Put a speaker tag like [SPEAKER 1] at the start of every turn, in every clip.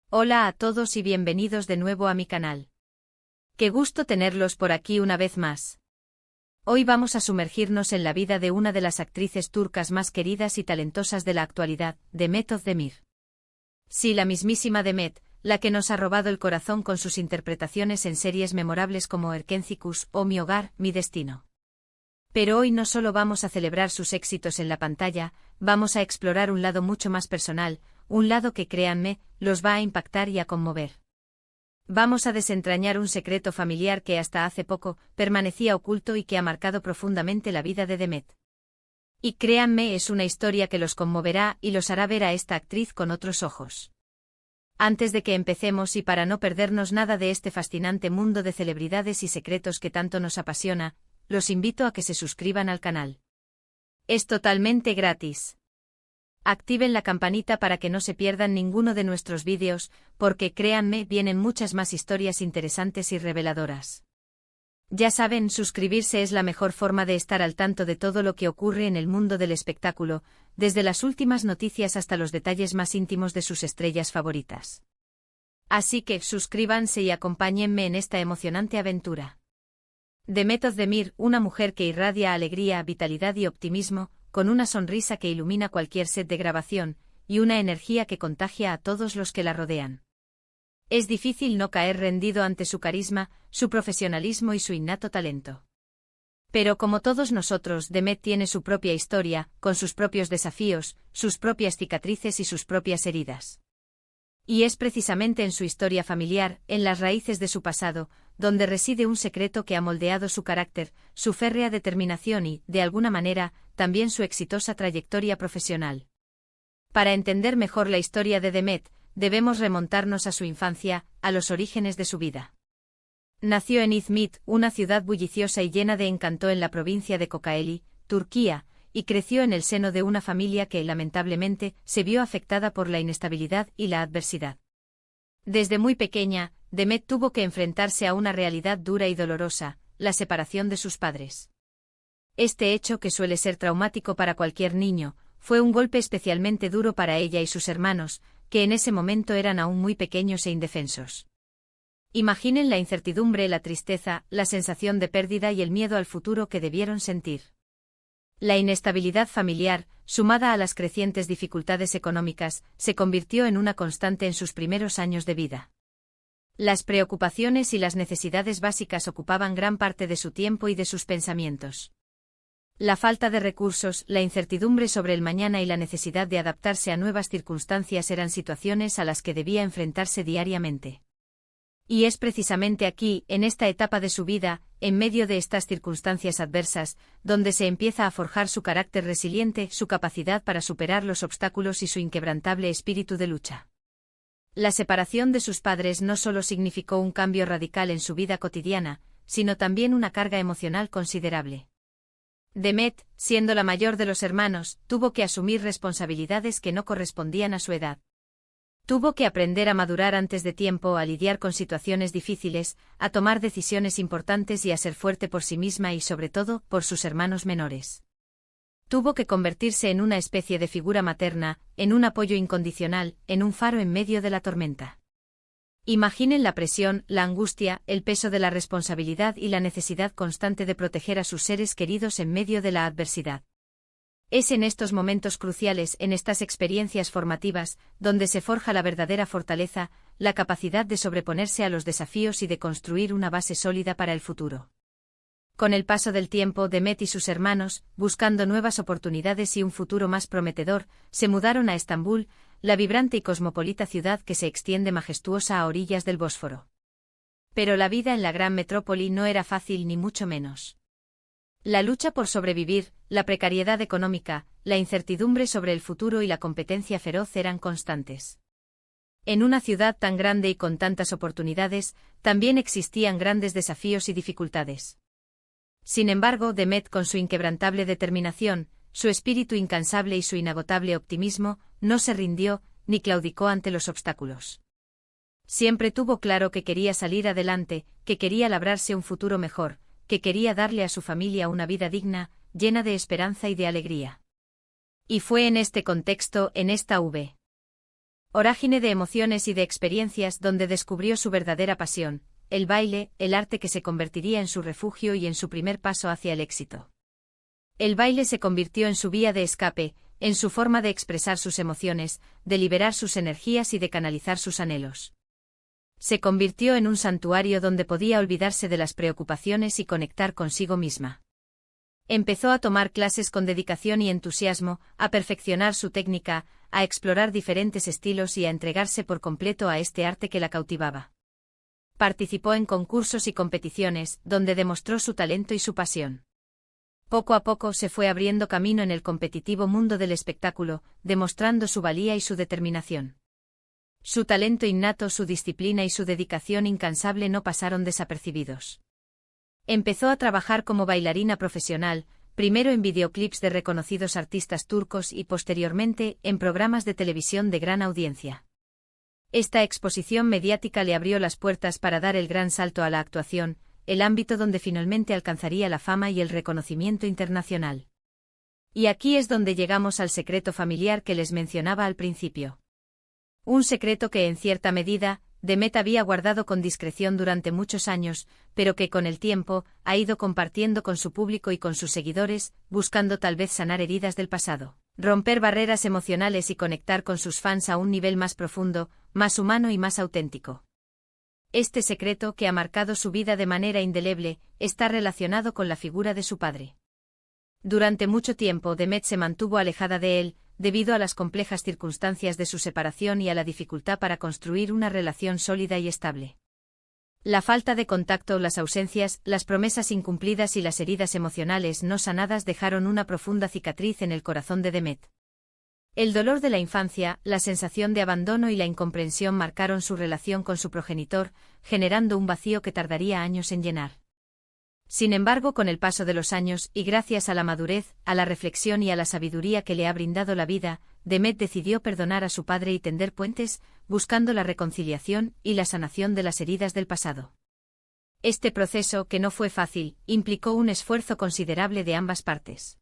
[SPEAKER 1] Hola a todos y bienvenidos de nuevo a mi canal. Qué gusto tenerlos por aquí una vez más. Hoy vamos a sumergirnos en la vida de una de las actrices turcas más queridas y talentosas de la actualidad, Demet Özdemir. Sí, la mismísima Demet, la que nos ha robado el corazón con sus interpretaciones en series memorables como Erkencikus o Mi hogar, mi destino. Pero hoy no solo vamos a celebrar sus éxitos en la pantalla, vamos a explorar un lado mucho más personal, un lado que, créanme, los va a impactar y a conmover. Vamos a desentrañar un secreto familiar que hasta hace poco permanecía oculto y que ha marcado profundamente la vida de Demet. Y créanme, es una historia que los conmoverá y los hará ver a esta actriz con otros ojos. Antes de que empecemos y para no perdernos nada de este fascinante mundo de celebridades y secretos que tanto nos apasiona, los invito a que se suscriban al canal. Es totalmente gratis. Activen la campanita para que no se pierdan ninguno de nuestros vídeos, porque créanme, vienen muchas más historias interesantes y reveladoras. Ya saben, suscribirse es la mejor forma de estar al tanto de todo lo que ocurre en el mundo del espectáculo, desde las últimas noticias hasta los detalles más íntimos de sus estrellas favoritas. Así que suscríbanse y acompáñenme en esta emocionante aventura. Demet Özdemir, una mujer que irradia alegría, vitalidad y optimismo, con una sonrisa que ilumina cualquier set de grabación, y una energía que contagia a todos los que la rodean. Es difícil no caer rendido ante su carisma, su profesionalismo y su innato talento. Pero como todos nosotros, Demet tiene su propia historia, con sus propios desafíos, sus propias cicatrices y sus propias heridas. Y es precisamente en su historia familiar, en las raíces de su pasado, donde reside un secreto que ha moldeado su carácter, su férrea determinación y, de alguna manera, también su exitosa trayectoria profesional. Para entender mejor la historia de Demet, debemos remontarnos a su infancia, a los orígenes de su vida. Nació en İzmit, una ciudad bulliciosa y llena de encanto en la provincia de Kocaeli, Turquía, y creció en el seno de una familia que, lamentablemente, se vio afectada por la inestabilidad y la adversidad. Desde muy pequeña, Demet tuvo que enfrentarse a una realidad dura y dolorosa, la separación de sus padres. Este hecho, que suele ser traumático para cualquier niño, fue un golpe especialmente duro para ella y sus hermanos, que en ese momento eran aún muy pequeños e indefensos. Imaginen la incertidumbre, la tristeza, la sensación de pérdida y el miedo al futuro que debieron sentir. La inestabilidad familiar, sumada a las crecientes dificultades económicas, se convirtió en una constante en sus primeros años de vida. Las preocupaciones y las necesidades básicas ocupaban gran parte de su tiempo y de sus pensamientos. La falta de recursos, la incertidumbre sobre el mañana y la necesidad de adaptarse a nuevas circunstancias eran situaciones a las que debía enfrentarse diariamente. Y es precisamente aquí, en esta etapa de su vida, en medio de estas circunstancias adversas, donde se empieza a forjar su carácter resiliente, su capacidad para superar los obstáculos y su inquebrantable espíritu de lucha. La separación de sus padres no solo significó un cambio radical en su vida cotidiana, sino también una carga emocional considerable. Demet, siendo la mayor de los hermanos, tuvo que asumir responsabilidades que no correspondían a su edad. Tuvo que aprender a madurar antes de tiempo, a lidiar con situaciones difíciles, a tomar decisiones importantes y a ser fuerte por sí misma y sobre todo, por sus hermanos menores. Tuvo que convertirse en una especie de figura materna, en un apoyo incondicional, en un faro en medio de la tormenta. Imaginen la presión, la angustia, el peso de la responsabilidad y la necesidad constante de proteger a sus seres queridos en medio de la adversidad. Es en estos momentos cruciales, en estas experiencias formativas, donde se forja la verdadera fortaleza, la capacidad de sobreponerse a los desafíos y de construir una base sólida para el futuro. Con el paso del tiempo, Demet y sus hermanos, buscando nuevas oportunidades y un futuro más prometedor, se mudaron a Estambul, la vibrante y cosmopolita ciudad que se extiende majestuosa a orillas del Bósforo. Pero la vida en la gran metrópoli no era fácil ni mucho menos. La lucha por sobrevivir, la precariedad económica, la incertidumbre sobre el futuro y la competencia feroz eran constantes. En una ciudad tan grande y con tantas oportunidades, también existían grandes desafíos y dificultades. Sin embargo, Demet, con su inquebrantable determinación, su espíritu incansable y su inagotable optimismo, no se rindió, ni claudicó ante los obstáculos. Siempre tuvo claro que quería salir adelante, que quería labrarse un futuro mejor, que quería darle a su familia una vida digna, llena de esperanza y de alegría. Y fue en este contexto, en esta Vorágine de emociones y de experiencias donde descubrió su verdadera pasión, el baile, el arte que se convertiría en su refugio y en su primer paso hacia el éxito. El baile se convirtió en su vía de escape, en su forma de expresar sus emociones, de liberar sus energías y de canalizar sus anhelos. Se convirtió en un santuario donde podía olvidarse de las preocupaciones y conectar consigo misma. Empezó a tomar clases con dedicación y entusiasmo, a perfeccionar su técnica, a explorar diferentes estilos y a entregarse por completo a este arte que la cautivaba. Participó en concursos y competiciones, donde demostró su talento y su pasión. Poco a poco se fue abriendo camino en el competitivo mundo del espectáculo, demostrando su valía y su determinación. Su talento innato, su disciplina y su dedicación incansable no pasaron desapercibidos. Empezó a trabajar como bailarina profesional, primero en videoclips de reconocidos artistas turcos y posteriormente en programas de televisión de gran audiencia. Esta exposición mediática le abrió las puertas para dar el gran salto a la actuación, el ámbito donde finalmente alcanzaría la fama y el reconocimiento internacional. Y aquí es donde llegamos al secreto familiar que les mencionaba al principio. Un secreto que en cierta medida, Demet había guardado con discreción durante muchos años, pero que con el tiempo, ha ido compartiendo con su público y con sus seguidores, buscando tal vez sanar heridas del pasado, romper barreras emocionales y conectar con sus fans a un nivel más profundo, más humano y más auténtico. Este secreto, que ha marcado su vida de manera indeleble, está relacionado con la figura de su padre. Durante mucho tiempo Demet se mantuvo alejada de él, debido a las complejas circunstancias de su separación y a la dificultad para construir una relación sólida y estable. La falta de contacto, las ausencias, las promesas incumplidas y las heridas emocionales no sanadas dejaron una profunda cicatriz en el corazón de Demet. El dolor de la infancia, la sensación de abandono y la incomprensión marcaron su relación con su progenitor, generando un vacío que tardaría años en llenar. Sin embargo, con el paso de los años, y gracias a la madurez, a la reflexión y a la sabiduría que le ha brindado la vida, Demet decidió perdonar a su padre y tender puentes, buscando la reconciliación y la sanación de las heridas del pasado. Este proceso, que no fue fácil, implicó un esfuerzo considerable de ambas partes.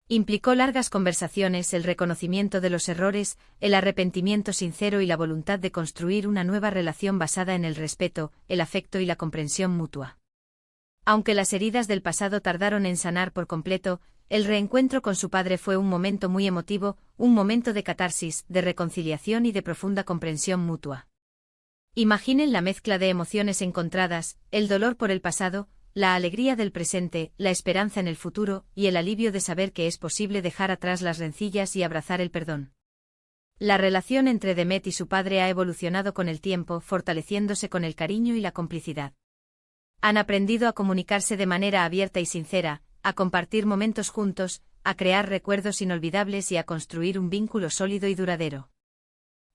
[SPEAKER 1] Implicó largas conversaciones, el reconocimiento de los errores, el arrepentimiento sincero y la voluntad de construir una nueva relación basada en el respeto, el afecto y la comprensión mutua. Aunque las heridas del pasado tardaron en sanar por completo, el reencuentro con su padre fue un momento muy emotivo, un momento de catarsis, de reconciliación y de profunda comprensión mutua. Imaginen la mezcla de emociones encontradas, el dolor por el pasado, la alegría del presente, la esperanza en el futuro y el alivio de saber que es posible dejar atrás las rencillas y abrazar el perdón. La relación entre Demet y su padre ha evolucionado con el tiempo, fortaleciéndose con el cariño y la complicidad. Han aprendido a comunicarse de manera abierta y sincera, a compartir momentos juntos, a crear recuerdos inolvidables y a construir un vínculo sólido y duradero.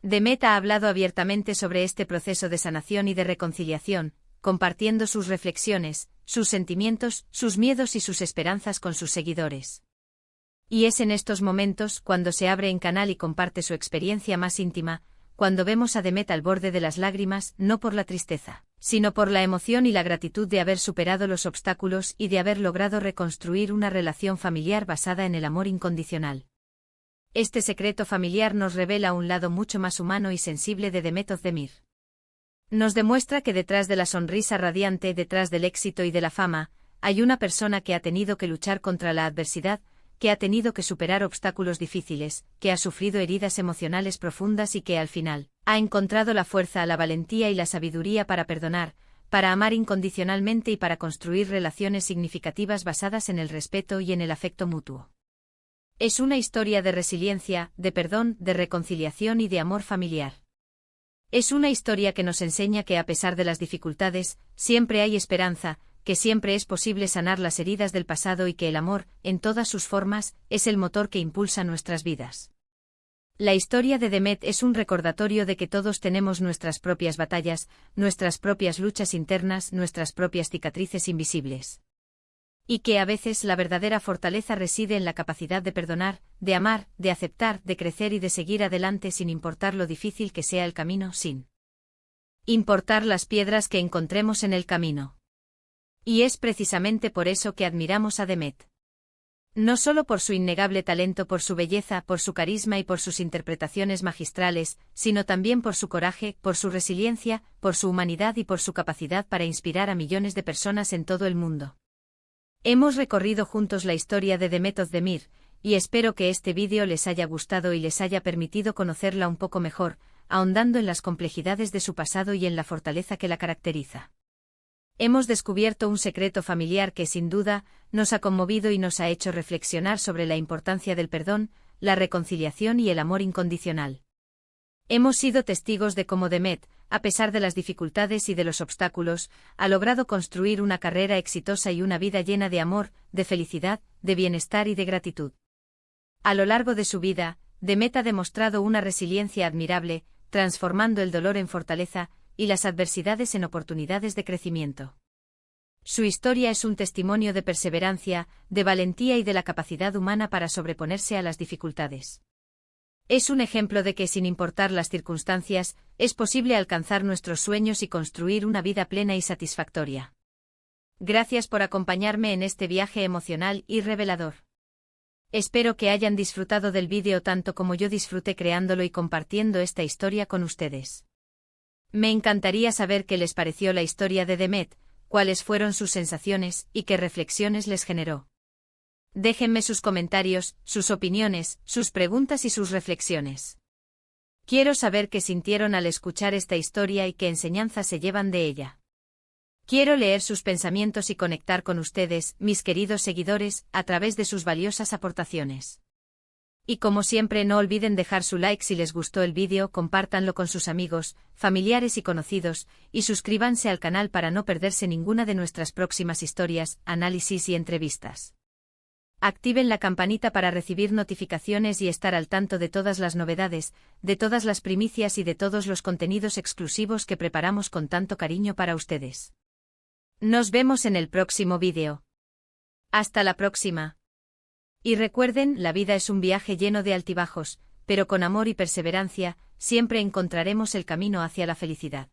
[SPEAKER 1] Demet ha hablado abiertamente sobre este proceso de sanación y de reconciliación, compartiendo sus reflexiones, sus sentimientos, sus miedos y sus esperanzas con sus seguidores. Y es en estos momentos, cuando se abre en canal y comparte su experiencia más íntima, cuando vemos a Demet al borde de las lágrimas, no por la tristeza, sino por la emoción y la gratitud de haber superado los obstáculos y de haber logrado reconstruir una relación familiar basada en el amor incondicional. Este secreto familiar nos revela un lado mucho más humano y sensible de Demet Özdemir. Nos demuestra que detrás de la sonrisa radiante, detrás del éxito y de la fama, hay una persona que ha tenido que luchar contra la adversidad, que ha tenido que superar obstáculos difíciles, que ha sufrido heridas emocionales profundas y que al final, ha encontrado la fuerza, la valentía y la sabiduría para perdonar, para amar incondicionalmente y para construir relaciones significativas basadas en el respeto y en el afecto mutuo. Es una historia de resiliencia, de perdón, de reconciliación y de amor familiar. Es una historia que nos enseña que a pesar de las dificultades, siempre hay esperanza, que siempre es posible sanar las heridas del pasado y que el amor, en todas sus formas, es el motor que impulsa nuestras vidas. La historia de Demet es un recordatorio de que todos tenemos nuestras propias batallas, nuestras propias luchas internas, nuestras propias cicatrices invisibles. Y que a veces la verdadera fortaleza reside en la capacidad de perdonar, de amar, de aceptar, de crecer y de seguir adelante sin importar lo difícil que sea el camino, sin importar las piedras que encontremos en el camino. Y es precisamente por eso que admiramos a Demet. No solo por su innegable talento, por su belleza, por su carisma y por sus interpretaciones magistrales, sino también por su coraje, por su resiliencia, por su humanidad y por su capacidad para inspirar a millones de personas en todo el mundo. Hemos recorrido juntos la historia de Demet Özdemir, y espero que este vídeo les haya gustado y les haya permitido conocerla un poco mejor, ahondando en las complejidades de su pasado y en la fortaleza que la caracteriza. Hemos descubierto un secreto familiar que, sin duda, nos ha conmovido y nos ha hecho reflexionar sobre la importancia del perdón, la reconciliación y el amor incondicional. Hemos sido testigos de cómo Demet, a pesar de las dificultades y de los obstáculos, ha logrado construir una carrera exitosa y una vida llena de amor, de felicidad, de bienestar y de gratitud. A lo largo de su vida, Demet ha demostrado una resiliencia admirable, transformando el dolor en fortaleza y las adversidades en oportunidades de crecimiento. Su historia es un testimonio de perseverancia, de valentía y de la capacidad humana para sobreponerse a las dificultades. Es un ejemplo de que, sin importar las circunstancias, es posible alcanzar nuestros sueños y construir una vida plena y satisfactoria. Gracias por acompañarme en este viaje emocional y revelador. Espero que hayan disfrutado del vídeo tanto como yo disfruté creándolo y compartiendo esta historia con ustedes. Me encantaría saber qué les pareció la historia de Demet, cuáles fueron sus sensaciones y qué reflexiones les generó. Déjenme sus comentarios, sus opiniones, sus preguntas y sus reflexiones. Quiero saber qué sintieron al escuchar esta historia y qué enseñanzas se llevan de ella. Quiero leer sus pensamientos y conectar con ustedes, mis queridos seguidores, a través de sus valiosas aportaciones. Y como siempre, no olviden dejar su like si les gustó el vídeo, compártanlo con sus amigos, familiares y conocidos, y suscríbanse al canal para no perderse ninguna de nuestras próximas historias, análisis y entrevistas. Activen la campanita para recibir notificaciones y estar al tanto de todas las novedades, de todas las primicias y de todos los contenidos exclusivos que preparamos con tanto cariño para ustedes. Nos vemos en el próximo vídeo. Hasta la próxima. Y recuerden, la vida es un viaje lleno de altibajos, pero con amor y perseverancia, siempre encontraremos el camino hacia la felicidad.